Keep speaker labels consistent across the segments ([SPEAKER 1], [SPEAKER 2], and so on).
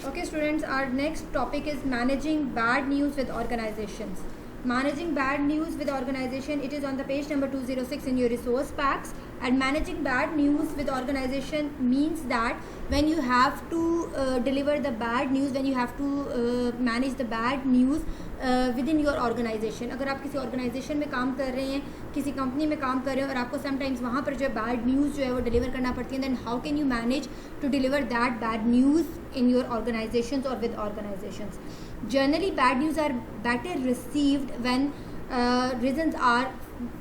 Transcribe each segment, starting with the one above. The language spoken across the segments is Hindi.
[SPEAKER 1] Okay, students, our next topic is managing bad news with organizations. Managing bad news with organization, it is on the page number 206 in your resource packs. And managing bad news with organization means that when you have to deliver the bad news, when you have to manage the bad news within your organization. अगर आप किसी organization में काम कर रहे हैं, किसी कंपनी में काम कर रहे हैं और आपको sometimes वहाँ पर जो है bad news जो है वो deliver करना पड़ती है, then how can you manage to deliver that bad news in your organizations or with organizations? Generally, bad news are better received when reasons are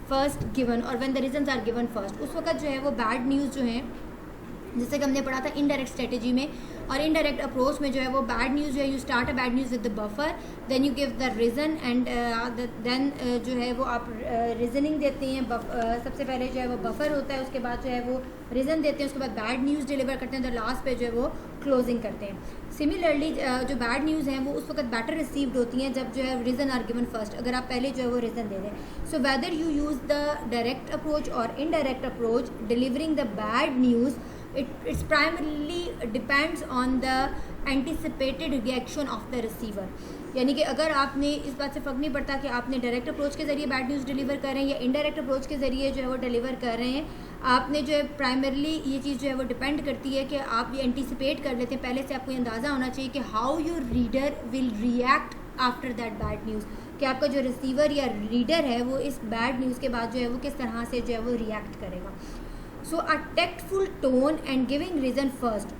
[SPEAKER 1] first given or when the reasons are given first. उस वक्त जो है वो bad news जो है, जैसे कि हमने पढ़ा था इनडायरेक्ट स्ट्रेटेजी में और इनडायरेक्ट अप्रोच में जो है वो बैड न्यूज़ जो है you start a bad news with the buffer, then you give the reason and then जो है वो आप रीजनिंग देते हैं. सबसे पहले जो है वो बफर होता है, उसके बाद जो है वो रीज़न देते हैं, उसके बाद बैड न्यूज़ डिलीवर करते हैं, तो लास्ट पे जो है वो क्लोजिंग करते हैं. सिमिलरली जो बैड न्यूज़ हैं वो उस वक्त बेटर रिसीव्ड होती हैं जब जो है रीज़न आर गिवन फर्स्ट, अगर आप पहले जो है वो रीज़न दे दें. So whether you use the direct approach और indirect approach delivering the bad news, it's primarily depends on the anticipated reaction of the receiver. यानी कि अगर आपने इस बात से फ़र्क नहीं पड़ता कि आपने डायरेक्ट अप्रोच के ज़रिए बैड न्यूज़ डिलीवर कर रहे हैं या इनडायरेक्ट अप्रोच के ज़रिए जो है वो डिलीवर कर रहे हैं, आपने जो है प्राइमरली ये चीज़ जो है वो डिपेंड करती है कि आप ये एंटिसिपेट कर लेते हैं, पहले से आपको ये अंदाज़ा होना चाहिए कि how your reader will react after that bad news, कि आपका जो रिसीवर या रीडर है वो इस बैड न्यूज़ के बाद जो है वो किस तरह से जो है वो रिएक्ट करेगा. So a tactful tone and giving reason first.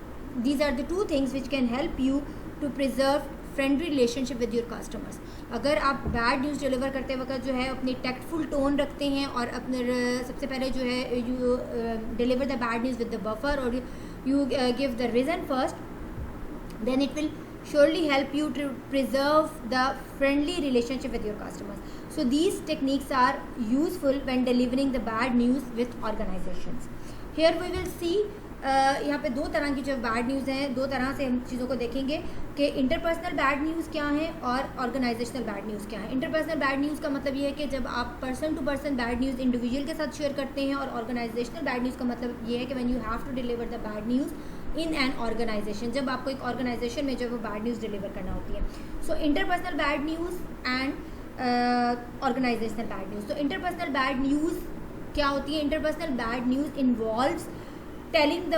[SPEAKER 1] These are the two things which can help you to preserve friendly relationship with your customers. अगर आप बैड न्यूज़ डिलीवर करते वक्त जो है अपनी टैक्टफुल टोन रखते हैं और अपने सबसे पहले जो है you deliver the bad news with the buffer और you give the reason first, then it will surely help you to preserve the friendly relationship with your customers. So these techniques are useful when delivering the bad news with organizations. Here we will see यहाँ पे दो तरह की जो बैड न्यूज़ हैं, दो तरह से हम चीज़ों को देखेंगे कि इंटरपर्सनल बैड न्यूज़ क्या है और ऑर्गेनाइजेशनल बैड न्यूज़ क्या है. इंटरपर्सनल बैड न्यूज़ का मतलब ये है कि जब आप person to person bad news individual के साथ शेयर करते हैं, और ऑर्गेनाइजेशनल बैड न्यूज़ का मतलब ये है कि when you have to deliver the bad news in an organisation, जब आपको एक ऑर्गेनाइजेशन में जो वो बैड न्यूज़ डिलीवर करना होती है. So interpersonal bad news and organisational bad news. तो इंटरपर्सनल बैड न्यूज़ क्या होती है? Interpersonal bad news involves telling the,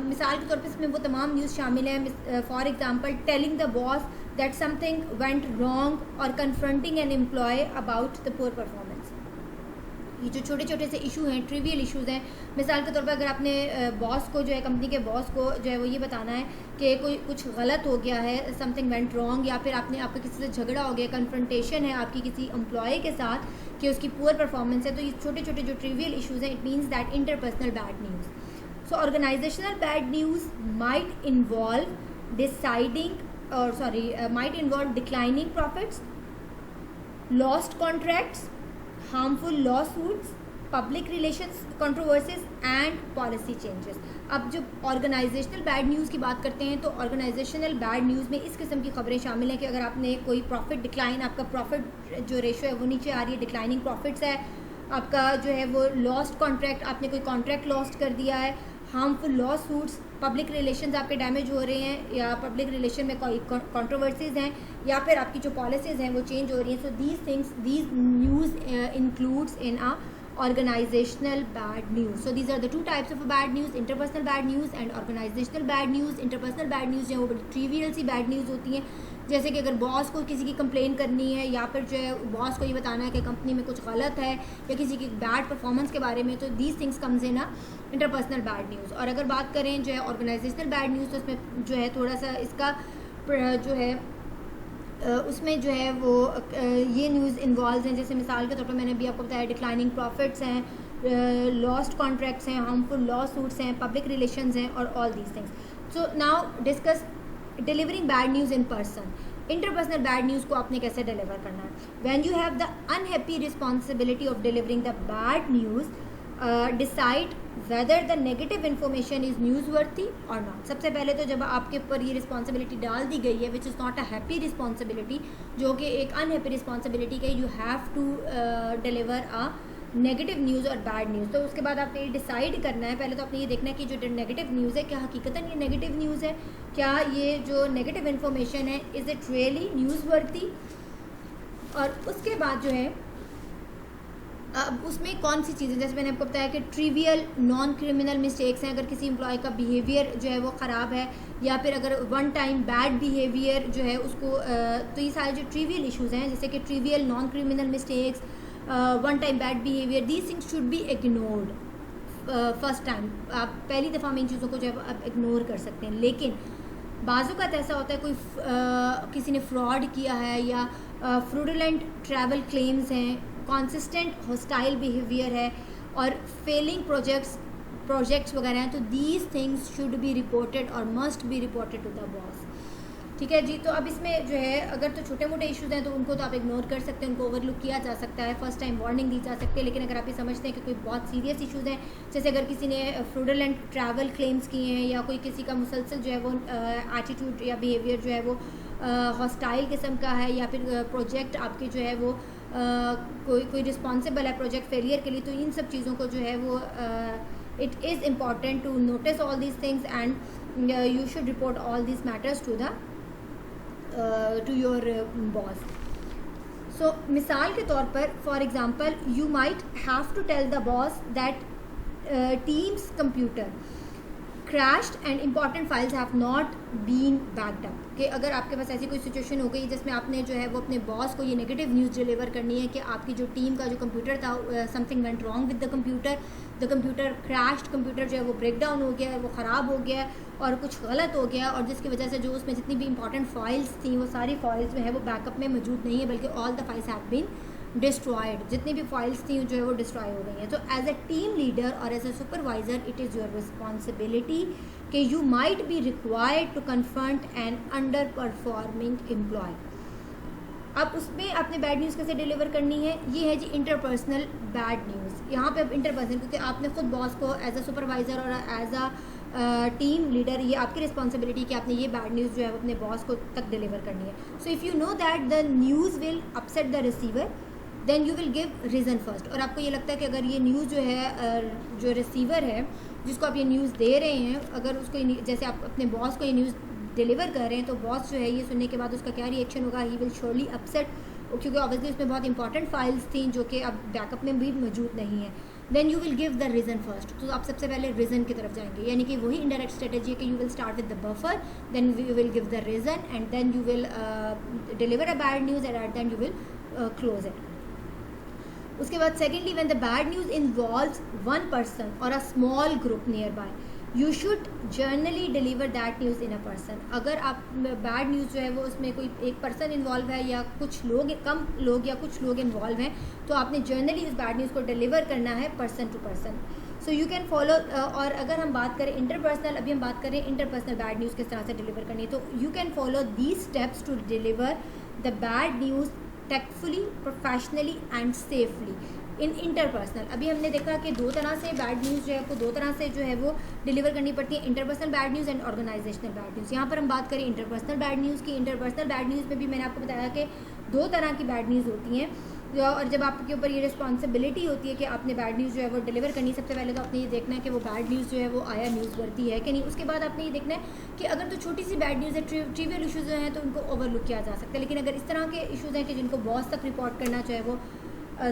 [SPEAKER 1] मिसाल के तौर पे इसमें वो तमाम न्यूज़ शामिल हैं. For example telling the boss that something went wrong और confronting an employee about the poor performance. ये जो छोटे छोटे से इशू हैं, ट्रिवियल इशूज़ हैं. मिसाल के तौर पर अगर आपने बॉस को जो है, कंपनी के बॉस को जो है वो ये बताना है कि कोई कुछ गलत हो गया है, समथिंग वेंट रॉन्ग, या फिर आपका किसी से झगड़ा हो गया, कन्फ्रंटेशन है आपकी किसी एम्प्लॉय के साथ कि उसकी पुअर परफॉर्मेंस है, तो ये छोटे छोटे जो ट्रिवियल इशूज़ हैं, it means that interpersonal bad news. So organizational bad news might involve might involve declining profits, lost contracts, harmful lawsuits, public relations controversies and policy changes. अब जब ऑर्गेनाइजेशनल बैड न्यूज़ की बात करते हैं तो ऑर्गेनाइजेशनल बैड न्यूज़ में इस किस्म की खबरें शामिल हैं कि अगर आपने कोई प्रॉफिट डिक्लाइन, आपका प्रॉफिट जो रेशो है वो नीचे आ रही है, डिक्लाइनिंग प्रॉफिट्स है, आपका जो है वो लॉस्ट कॉन्ट्रैक्ट, आपने कोई कॉन्ट्रैक्ट लॉस्ट कर दिया है, harmful law suits, public relations आपके डैमेज हो रहे हैं, या पब्लिक रिलेशन में कोई कंट्रोवर्सीज हैं, या फिर आपकी जो पॉलिसीज़ हैं वो चेंज हो रही हैं. So these news includes in a organizational bad news. So these are the two types of bad news: interpersonal bad news and organizational bad news. Interpersonal bad news जो है वो बड़ी ट्रिवियल सी बैड न्यूज़ होती हैं, जैसे कि अगर बॉस को किसी की कंप्लेन करनी है या फिर जो है बॉस को ये बताना है कि कंपनी में कुछ गलत है या किसी की बैड परफॉर्मेंस के बारे में, तो these things comes in a interpersonal bad news. और अगर बात करें जो है ऑर्गेनाइजेशनल बैड न्यूज़, तो उसमें जो है थोड़ा सा इसका जो है उसमें जो है वो ये न्यूज़ इन्वॉल्व हैं, जैसे मिसाल के तौर पर मैंने अभी आपको बताया डिक्लाइनिंग प्रॉफिट्स हैं, लॉस्ट कॉन्ट्रैक्ट्स हैं, हार्मफुल लॉ सूट्स हैं, पब्लिक रिलेशंस हैं और all these things. So now discuss delivering bad news in person. Interpersonal bad news को आपने कैसे डिलीवर करना है? When you have the unhappy responsibility of delivering the bad news, decide whether the negative information is news worthy और नॉट. सबसे पहले तो जब आपके ऊपर ये रिस्पॉन्सिबिलिटी डाल दी गई है, which is not a happy responsibility, जो कि एक अनहैप्पी रिस्पॉन्सिबिलिटी है, you have to deliver a negative news और बैड न्यूज़। तो उसके बाद आपने ये डिसाइड करना है, पहले तो आपने ये देखना है कि जो नेगेटिव न्यूज़ है क्या हकीकतन ये नेगेटिव न्यूज़ है, क्या ये जो नेगेटिव इन्फॉर्मेशन है इज़ इट रियली न्यूज़ वर्दी। और उसके बाद जो है अब उसमें कौन सी चीज़ें, जैसे मैंने आपको बताया कि ट्रिवियल नॉन क्रिमिनल मिस्टेक्स हैं, अगर किसी एम्प्लॉय का बिहेवियर जो है वो ख़राब है, या फिर अगर वन टाइम बैड बिहेवियर जो है उसको तो ये सारे जो ट्रिवियल इश्यूज़ हैं जैसे कि trivial non criminal mistakes, one time bad behaviour, these things should be ignored first time. आप पहली दफ़ा में इन चीज़ों को जो है आप इग्नोर कर सकते हैं। लेकिन बाज़ू का ऐसा होता है कोई किसी ने फ्रॉड किया है या फ्रॉडुलेंट ट्रैवल क्लेम्स हैं, कॉन्सिस्टेंट हॉस्टाइल बिहेवियर है और फेलिंग प्रोजेक्ट्स वगैरह हैं, तो these things should be reported और must be reported to the boss. ठीक है जी। तो अब इसमें जो है अगर तो छोटे मोटे इश्यूज़ हैं तो उनको तो आप इग्नोर कर सकते हैं, उनको ओवरलुक किया जा सकता है, फर्स्ट टाइम वार्निंग दी जा सकती है। लेकिन अगर आप ये समझते हैं कि कोई बहुत सीरियस इश्यूज़ हैं, जैसे अगर किसी ने फ्रॉडुलेंट ट्रैवल क्लेम्स किए हैं या कोई किसी का मुसलसल जो है वो एटीट्यूड या बिहेवियर जो है वो हॉस्टाइल किस्म का है, या फिर प्रोजेक्ट आपके जो है वो कोई रिस्पॉन्सिबल है प्रोजेक्ट फेलियर के लिए, तो इन सब चीज़ों को जो है वो it is important to notice all these things and you should report all these matters to your boss. So मिसाल के तौर पर for example you might have to tell the boss that teams computer crashed and important files have not been backed up। कि अगर आपके पास ऐसी कोई सिचुएशन हो गई जिसमें आपने जो है वो अपने बॉस को ये नेगेटिव न्यूज़ डिलीवर करनी है कि आपकी जो टीम का जो कंप्यूटर था something went wrong with the computer crashed, computer जो है वो ब्रेक डाउन हो गया है, वो ख़राब हो गया है और कुछ गलत हो गया, और जिसकी वजह से जो उसमें जितनी भी इंपॉर्टेंट फाइल्स थी वो सारी फाइल्स जो है वो बैकअप में मौजूद नहीं है, बल्कि all the files have been destroyed, जितनी भी फाइल्स थी जो है वो डिस्ट्रॉय हो गई हैं। तो एज अ टीम लीडर और as a supervisor it is your responsibility कि you might be required to confront an under performing employee. अब उसमें आपने बैड न्यूज़ कैसे डिलीवर करनी है, ये है जी इंटरपर्सनल बैड न्यूज़। यहाँ पे अब इंटरपर्सनल, क्योंकि आपने खुद बॉस को एज अ सुपरवाइज़र और एज अ टीम लीडर ये आपकी रिस्पॉन्सिबिलिटी कि आपने ये बैड न्यूज़ जो है वो अपने बॉस को तक डिलीवर करनी है। So if you know that the news will upset the receiver then you will give reason first. और आपको ये लगता है कि अगर ये न्यूज़ जो है जो रिसीवर है जिसको आप ये न्यूज़ दे रहे हैं, अगर उसको जैसे आप अपने बॉस को ये न्यूज़ डिलीवर कर रहे हैं तो बॉस जो है ये सुनने के बाद उसका क्या रिएक्शन होगा, ही विल श्योरली अपसेट, क्योंकि ऑब्वियसली उसमें बहुत इंपॉर्टेंट फाइल्स थी जो कि अब बैकअप में भी मौजूद नहीं है। Then you will give the reason first. तो आप सबसे पहले रीज़न की तरफ जाएंगे, यानी कि वही इनडायरेक्ट स्ट्रेटेजी है कि you will start with the buffer, then you will give the reason and then you will deliver a bad news and at the end you will close it. उसके बाद secondly when the bad news involves one person or a small group nearby you should generally deliver that news in a person. अगर आप बैड न्यूज़ जो है वो उसमें कोई एक पर्सन इन्वॉल्व है या कुछ लोग, कम लोग या कुछ लोग इन्वॉल्व हैं, तो आपने जर्नली उस बैड न्यूज़ को डिलीवर करना है person to person. So you can follow. और अगर हम बात करें इंटरपर्सनल, अभी हम बात करें इंटरपर्सनल बैड न्यूज़ किस तरह से डिलीवर करनी है, तो you can follow these steps to deliver the bad news tactfully, professionally and safely in interpersonal. अभी हमने देखा कि दो तरह से बैड न्यूज़ जो है आपको दो तरह से जो है वो डिलीवर करनी पड़ती है, interpersonal bad news and organisational bad news. यहाँ पर हम बात करें इंटरपर्सनल बैड न्यूज़ की। इंटरपर्सनल बैड न्यूज़ में भी मैंने आपको बताया कि दो तरह की बैड न्यूज़ होती हैं, और जब आपके ऊपर ये रिस्पॉन्सिबिलिटी होती है कि आपने बैड न्यूज़ जो है वो डिलीवर करनी, सबसे पहले तो आपने ये देखना है कि वो बैड न्यूज़ जो है वो आया न्यूज़ वर्दी है कि नहीं। उसके बाद आपने ये देखना है कि अगर तो छोटी सी बैड न्यूज़ है, ट्रिवियल इशूज़ हैं, तो उनको ओवरलुक किया जा सकता है। लेकिन अगर इस तरह के इशूज़ हैं कि जिनको बॉस तक रिपोर्ट करना जो है वो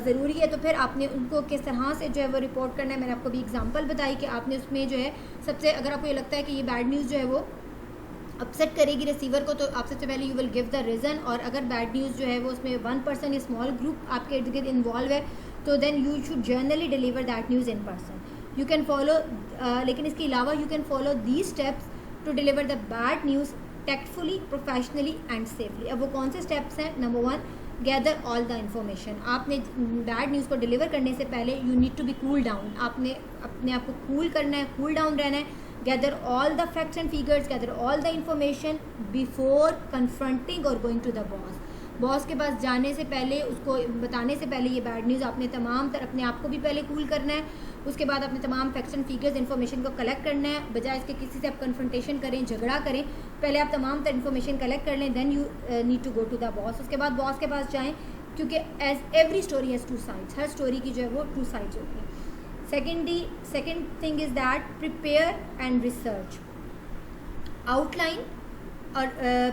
[SPEAKER 1] ज़रूरी है, तो फिर आपने उनको किस तरह से जो है वो रिपोर्ट करना है। मैंने आपको भी एग्जांपल बताई कि आपने उसमें जो है सबसे, अगर आपको ये लगता है कि ये बैड न्यूज़ जो है वो अपसेट करेगी रिसीवर को, तो आप सबसे पहले you will give the reason. और अगर बैड न्यूज़ जो है वो उसमें वन पर्सन या स्मॉल ग्रुप आपके इर्द गिर्द इन्वॉल्व है, तो then you should generally deliver that news in person. You can follow, लेकिन इसके अलावा you can follow these steps to deliver the bad news tactfully, professionally and safely. अब वो कौन से स्टेप्स हैं? Number 1, gather all the information. आपने बैड न्यूज़ को डिलीवर करने से पहले you need to be cool down. आपने अपने आप को कूल करना है, कूल डाउन रहना है। Gather all the facts and figures, gather all the information before confronting or going to the boss. Boss के पास जाने से पहले, उसको बताने से पहले ये बैड न्यूज़ आपने तमाम अपने आप को भी पहले कूल करना है। उसके बाद अपने तमाम फैक्ट्स एंड फिगर्स इन्फॉर्मेशन को कलेक्ट करना है, बजाय इसके किसी से आप कन्फ्रंटेशन करें, झगड़ा करें। पहले आप तमाम इन्फॉर्मेशन कलेक्ट कर लें, then you need to go to the boss. उसके बाद बॉस के पास जाएँ, क्योंकि as every story has two sides, हर स्टोरी की जो है वो टू साइड्स होती हैं. Second thing is that prepare and research. Outline और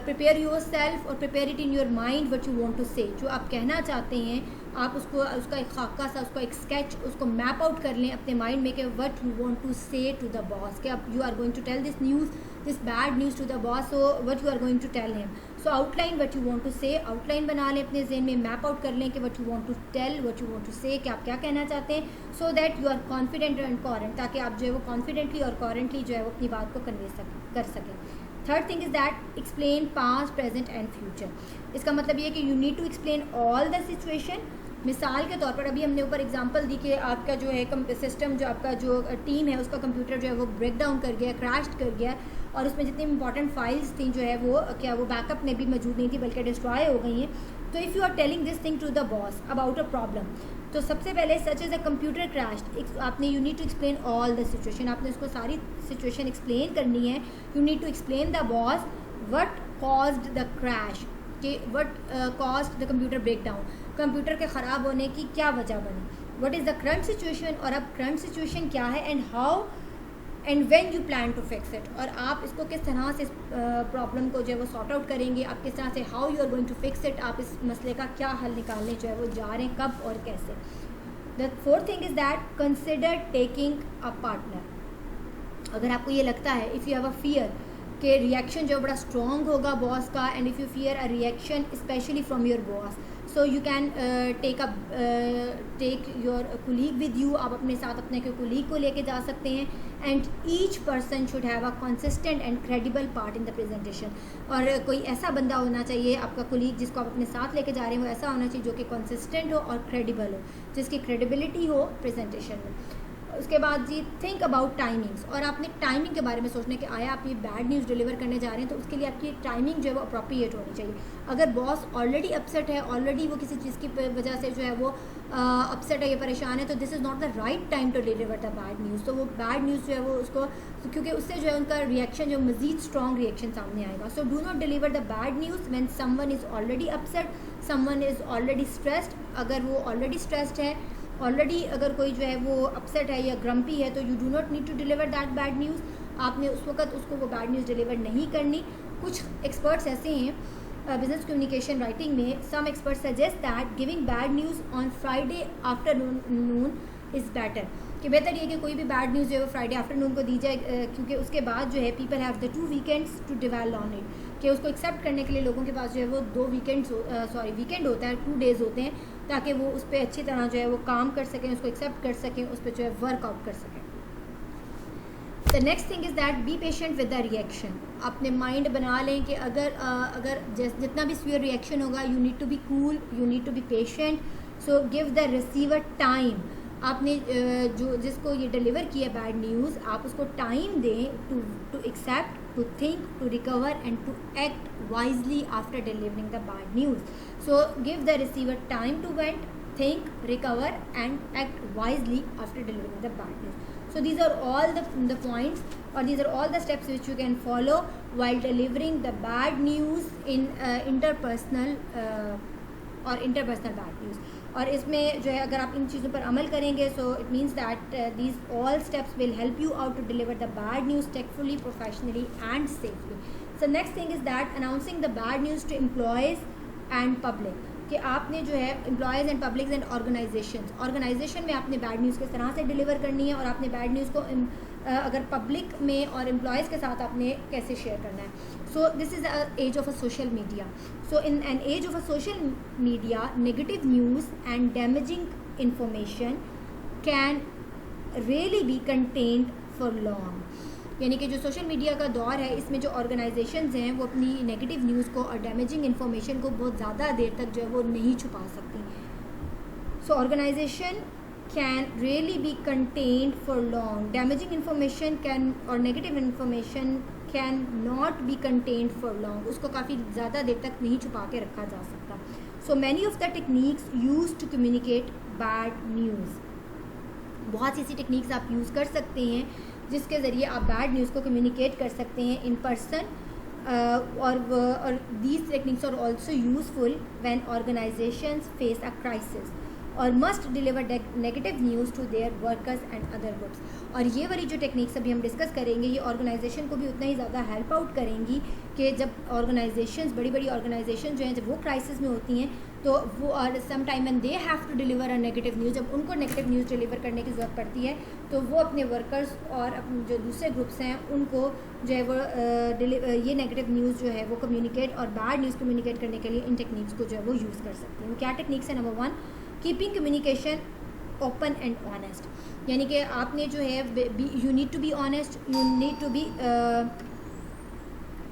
[SPEAKER 1] प्रिपेयर योर सेल्फ और prepare it in your mind what you want to say. जो आप कहना चाहते हैं आप उसका एक खाका सा, उसका एक स्केच, उसको मैप आउट कर लें अपने माइंड में कि what you want to say to the boss, कि आप you are going to tell this bad news to the boss, so what you are going to tell him. So outline what you want to say, outline बना लें अपने ज़हन में, मैप आउट कर लें कि what you want to tell, what you want to say, कि आप क्या कहना चाहते हैं, so that you are confident and coherent, ताकि आप जो है वो कॉन्फिडेंटली और कोहेरेंटली जो है वो अपनी बात को कन्वे कर सकें. Third thing is that explain past, present and future. इसका मतलब ये है कि you need to explain all the situation. मिसाल के तौर पर अभी हमने ऊपर एग्जांपल दी कि आपका जो है सिस्टम, जो आपका जो टीम है उसका कंप्यूटर जो है वो ब्रेक डाउन कर गया, क्रैश कर गया, और उसमें जितनी इंपॉर्टेंट फाइल्स थी जो है वो बैकअप में भी मौजूद नहीं थी बल्कि डिस्ट्रॉय हो गई हैं. तो if you are telling this thing to the boss about a problem, तो सबसे पहले such is a computer crash, आपने you need to explain all the situation, आपने उसको सारी सिचुएशन एक्सप्लेन करनी है. You need to explain the boss what caused the crash, कि what caused the computer break down, computer के ख़राब होने की क्या वजह बनी, what is the current situation, और अब करंट सिचुएशन क्या है, and how and when you plan to fix it, और आप इसको किस तरह से इस प्रॉब्लम को जो है वो सॉर्ट आउट करेंगे, आप किस तरह से how you are going to fix it, आप इस मसले का क्या हल निकालने जो है वो जा रहे हैं, कब और कैसे. The fourth thing is that consider taking a partner. अगर आपको ये लगता है if you have a fear कि रिएक्शन जो बड़ा स्ट्रॉन्ग होगा बॉस का, and if you fear a reaction specially from your boss, so you can take your colleague with you, आप अपने साथ अपने कुलीग को लेके जा सकते हैं. And each person should have a consistent and credible part in the presentation. और कोई ऐसा बंदा होना चाहिए आपका कुलीग जिसको आप अपने साथ लेके जा रहे हैं, वो ऐसा होना चाहिए जो कि कंसिस्टेंट हो और क्रेडिबल हो, जिसकी क्रेडिबिलिटी हो प्रेजेंटेशन में. उसके बाद जी थिंक अबाउट टाइमिंग्स, और आपने टाइमिंग के बारे में सोचना कि आया आप ये बैड न्यूज़ डिलीवर करने जा रहे हैं तो उसके लिए आपकी टाइमिंग जो है वो अप्रोप्रिएट होनी चाहिए. अगर बॉस ऑलरेडी अपसेट है, ऑलरेडी वो किसी चीज़ की वजह से जो है वो अपसेट है या परेशान है, तो this is not the right time to deliver the bad news. तो वो बैड न्यूज़ जो है वो उसको, क्योंकि उससे जो है उनका रिएक्शन जो मज़ीद स्ट्रॉन्ग रिएक्शन सामने आएगा. So do not deliver the bad news when someone is already upset, someone is already stressed. अगर वो ऑलरेडी स्ट्रेस्ड है, ऑलरेडी अगर कोई जो है वो अपसेट है या ग्रम्पी है, तो you do not need to deliver that bad news. आपने उस वक्त उसको वो बैड न्यूज़ डिलीवर नहीं करनी. कुछ एक्सपर्ट्स ऐसे हैं बिजनेस कम्युनिकेशन राइटिंग में, some experts suggest that giving bad news on Friday afternoon is better, कि बेहतर ये कि कोई भी बैड न्यूज़ जो है वो फ्राइडे आफ्टरनून को दी जाए, क्योंकि उसके बाद जो है people have the 2 weekends to dwell on it, कि उसको एक्सेप्ट करने के लिए लोगों के पास जो है वो 2 वीकेंड होता है, 2 डेज़ होते हैं, ताकि वो उस पर अच्छी तरह जो है वो काम कर सकें, उसको एक्सेप्ट कर सकें, उस पर जो है वर्कआउट कर सकें. The next thing is that be patient with the reaction. अपने माइंड बना लें कि अगर जितना भी स्वीयर रिएक्शन होगा, you need to be cool, you need to be patient. So give the receiver time. आपने जो जिसको ये डिलीवर किया बैड न्यूज़, आप उसको टाइम दें to accept, to think, to recover and to act wisely after delivering the bad news. So give the receiver time to vent, think, recover and act wisely after delivering the bad news. So these are all the points, or these are all the steps which you can follow while delivering the bad news in interpersonal bad news. और इसमें जो है अगर आप इन चीज़ों पर अमल करेंगे, so it means that these all steps will help you out to deliver the bad news tactfully, professionally and safely. So next thing is that announcing the bad news to employees and public, कि आपने जो है employees and public and organization में आपने बैड न्यूज़ किस तरह से डिलीवर करनी है, और आपने बैड न्यूज़ को अगर पब्लिक में और एम्प्लॉयज़ के साथ आपने कैसे शेयर करना है. So this is the age of a social media. So in an age of a social media, negative news and damaging information can really be contained for long. यानी कि जो सोशल मीडिया का दौर है, इसमें जो ऑर्गेनाइजेशंस हैं वो अपनी नेगेटिव न्यूज़ को और डैमेजिंग इन्फॉर्मेशन को बहुत ज़्यादा देर तक जो है वो नहीं छुपा सकती. सो organisation can really be contained for long. Damaging information can, or negative information can not be contained for long. उसको काफ़ी ज़्यादा देर तक नहीं छुपा के रखा जा सकता. So many of the techniques used to communicate bad news. बहुत सी ऐसी टेक्निक्स आप यूज़ कर सकते हैं जिसके ज़रिए आप बैड न्यूज़ को कम्युनिकेट कर सकते हैं इन पर्सन, और these techniques are also useful when organizations face a crisis और must deliver negative news to their workers and other groups. और ये वाली जो टेक्निक्स अभी हम डिस्कस करेंगे ये ऑर्गेनाइजेशन को भी उतना ही ज़्यादा हेल्प आउट करेंगी कि जब ऑर्गेनाइजेशंस बड़ी बड़ी ऑर्गेनाइजेशन जो हैं जब वो क्राइसिस में होती हैं तो वो और some time and they have to deliver a negative news, जब उनको नेगेटिव न्यूज़ डिलीवर करने की ज़रूरत पड़ती है तो वो अपने वर्कर्स और अपने जो दूसरे ग्रुप्स हैं उनको जो है वो ये नेगेटिव न्यूज़ जो है वो कम्युनिकेट और बैड न्यूज़ कम्युनिकेट करने के लिए इन टेक्निक्स को जो है वो यूज़ कर सकते हैं. क्या टेक्निक्स है? Number 1, keeping communication open and honest, यानी कि आपने जो है you need to be honest, you need to be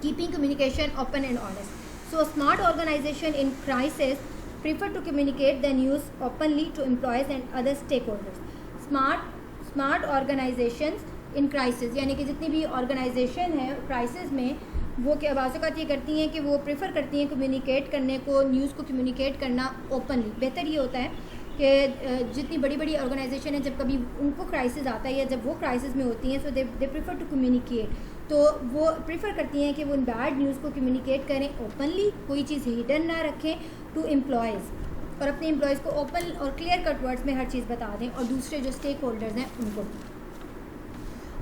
[SPEAKER 1] keeping communication open and honest. So a smart organization in crisis prefer to communicate the news openly to employees and other stakeholders. Smart organizations in crisis, यानी कि जितनी भी ऑर्गेनाइजेशन है क्राइसिस में वो क्या बाज़ ये करती हैं कि वो प्रेफर करती हैं कम्युनिकेट करने को, न्यूज़ को कम्युनिकेट करना ओपनली. बेहतर ये होता है कि जितनी बड़ी बड़ी ऑर्गेनाइजेशन है जब कभी उनको क्राइसिस आता है या जब वो क्राइसिस में होती हैं सो दे प्रेफर टू कम्युनिकेट, तो वो प्रेफर करती हैं कि वो बैड न्यूज़ को कम्युनिकेट करें ओपनली, कोई चीज़ हिडन ना रखें टू एम्प्लॉयज़, और अपने एम्प्लॉयज़ को ओपन और क्लियर कट वर्ड्स में हर चीज़ बता दें और दूसरे जो स्टेक होल्डर्स हैं उनको.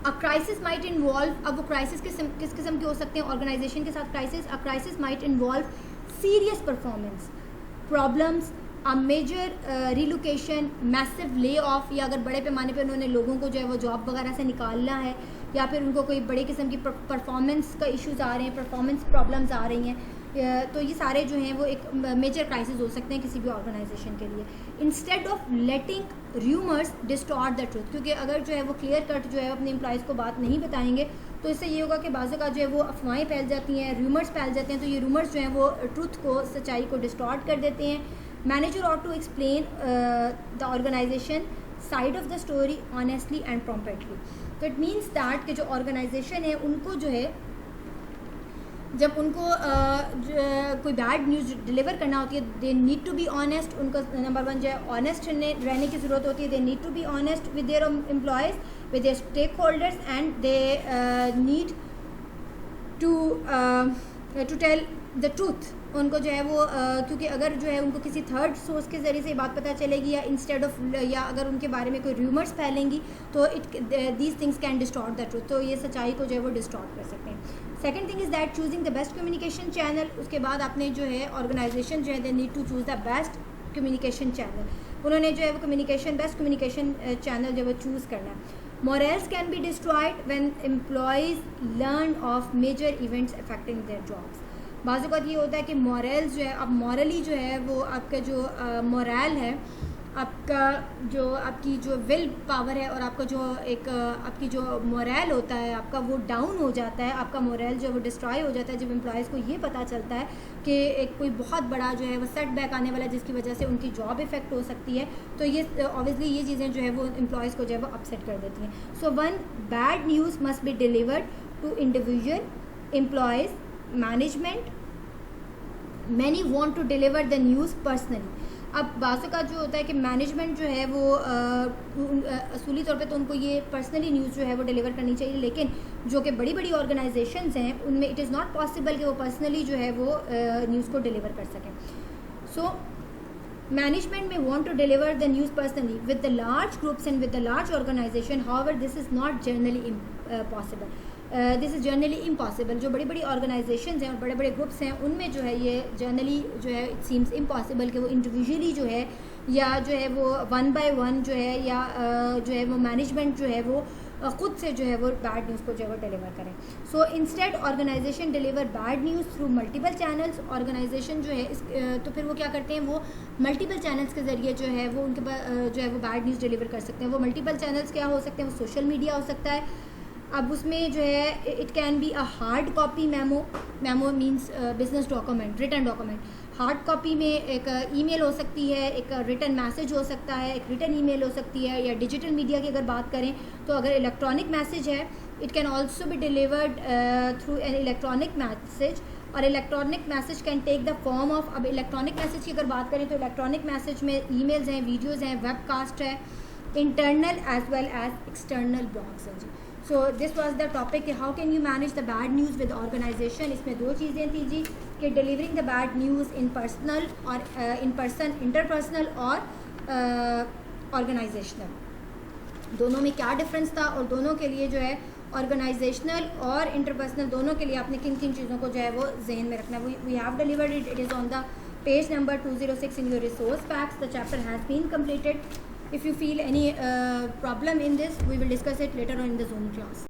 [SPEAKER 1] अ क्राइसिस माइट इन्वॉल्व, अब वो क्राइसिस किस किस्म के हो सकते हैं ऑर्गेनाइजेशन के साथ crisis? A crisis might involve serious performance problems, a major relocation, massive lay off, या अगर बड़े पैमाने पे उन्होंने लोगों को जो है वो जॉब वगैरह से निकालना है, या फिर उनको कोई बड़े किस्म की परफॉर्मेंस का इश्यूज़ आ रहे हैं, परफॉर्मेंस प्रॉब्लम्स आ रही हैं, तो ये सारे जो हैं वो एक मेजर क्राइसिस हो सकते हैं किसी भी ऑर्गेनाइजेशन के लिए. Instead of letting rumours distort the truth, क्योंकि अगर जो है वो क्लियर कट जो है अपने एम्प्लॉयज़ को बात नहीं बताएंगे तो इससे ये होगा कि बाज़ का जो है वो अफवाहें फैल जाती हैं, र्यूमर्स फैल जाते हैं, तो ये र्यूमर्स जो हैं वो ट्रूथ को, सच्चाई को डिस्टॉर्ट कर देते हैं. Manager ought to explain the organization side of the story honestly and promptly. तो इट मीन्स दैट कि जो ऑर्गेनाइजेशन है उनको जो है जब उनको कोई बैड न्यूज़ डिलीवर करना होती है they need to be honest. उनको नंबर 1 जो है ऑनेस्ट रहने की ज़रूरत होती है. They need to be honest with their employees, with their stakeholders, and they need to tell the truth. उनको जो है वो क्योंकि अगर जो है उनको किसी थर्ड सोर्स के ज़रिए से ये बात पता चलेगी या इंस्टेड ऑफ, या अगर उनके बारे में कोई र्यूमर्स फैलेंगी तो these things can distort the truth, तो ये सच्चाई को जो है वो डिस्टॉर्ट कर सकते हैं. Second thing is that choosing the best communication channel. उसके बाद आपने जो है ऑर्गेनाइजेशन जो है they need to choose the best communication channel. उन्होंने जो है वो बेस्ट कम्युनिकेशन चैनल जो है वो चूज़ करना है. Morals can be destroyed when employees learn of major events affecting their jobs. बाज़ ये होता है कि मॉरल्स जो है, अब मॉरली जो है वो आपका जो मोरल है, आपका जो आपकी जो विल पावर है और आपका जो एक आपकी जो मोरल होता है आपका वो डाउन हो जाता है, आपका मोरल जो है वो डिस्ट्रॉय हो जाता है जब एम्प्लॉयज़ को ये पता चलता है कि एक कोई बहुत बड़ा जो है वो सेटबैक आने वाला है जिसकी वजह से उनकी जॉब इफ़ेक्ट हो सकती है. तो ये ऑब्वियसली ये चीज़ें जो है वो एम्प्लॉयज़ को जो है वो अपसेट कर देती हैं. So one bad news must be delivered to individual, employees, management. Many want to deliver the news personally. अब बाज़ का जो होता है कि मैनेजमेंट जो है वो असूली तौर पे तो उनको ये पर्सनली न्यूज़ जो है वो डिलीवर करनी चाहिए, लेकिन जो कि बड़ी बड़ी ऑर्गेनाइजेशंस हैं उनमें इट इज़ नॉट पॉसिबल कि वो पर्सनली जो है वो न्यूज़ को डिलीवर कर सकें. सो मैनेजमेंट में want to deliver the news personally with the large groups and with the large organisation. However this is not generally possible. This is generally impossible. जो बड़ी बड़ी ऑर्गेनाइजेशंस हैं और बड़े बड़े ग्रुप्स हैं उनमें जो है ये जनरली जो है इट सीम्स इम्पॉसिबल कि वो इंडिविजुअली जो है या जो है वो 1 by 1 जो है या जो है वो मैनेजमेंट जो है वो ख़ुद से जो है वो बैड न्यूज़ को जो है वो डिलीवर करें. So instead organisation deliver bad news through multiple channels. Organisation जो है तो फिर वो क्या करते हैं, वो मल्टीपल चैनल्स के ज़रिए जो है वो उनके पास जो है वो बैड न्यूज़ डिलीवर कर सकते हैं. वो मल्टीपल चैनल्स क्या हो सकते हैं, वो सोशल मीडिया हो सकता है. अब उसमें जो है it can be a hard copy memo means business document, written document. Hard copy में एक ईमेल हो सकती है, एक रिटन मैसेज हो सकता है, एक रिटन ईमेल हो सकती है, या डिजिटल मीडिया की अगर बात करें तो अगर इलेक्ट्रॉनिक मैसेज है it can also be delivered through an electronic message. और electronic message can take the form of, अब इलेक्ट्रॉनिक मैसेज की अगर बात करें तो इलेक्ट्रॉनिक मैसेज में ईमेल्स हैं, वीडियोज़ हैं, वेबकास्ट है, internal as well as external blogs हैं जी. So this was the topic, how can you manage the bad news with organization. इसमें दो चीज़ें थी जी, कि delivering the bad news in personal और इंटरपर्सनल और ऑर्गेनाइजेशनल, दोनों में क्या डिफरेंस था, और दोनों के लिए जो है ऑर्गेनाइजेशनल और इंटरपर्सनल दोनों के लिए आपने किन किन चीज़ों को जो है वो जहन में रखना है। We have delivered it, it is on the page number 206 in your resource packs. The chapter has been completed. If you feel any problem in this, we will discuss it later on in the Zoom class.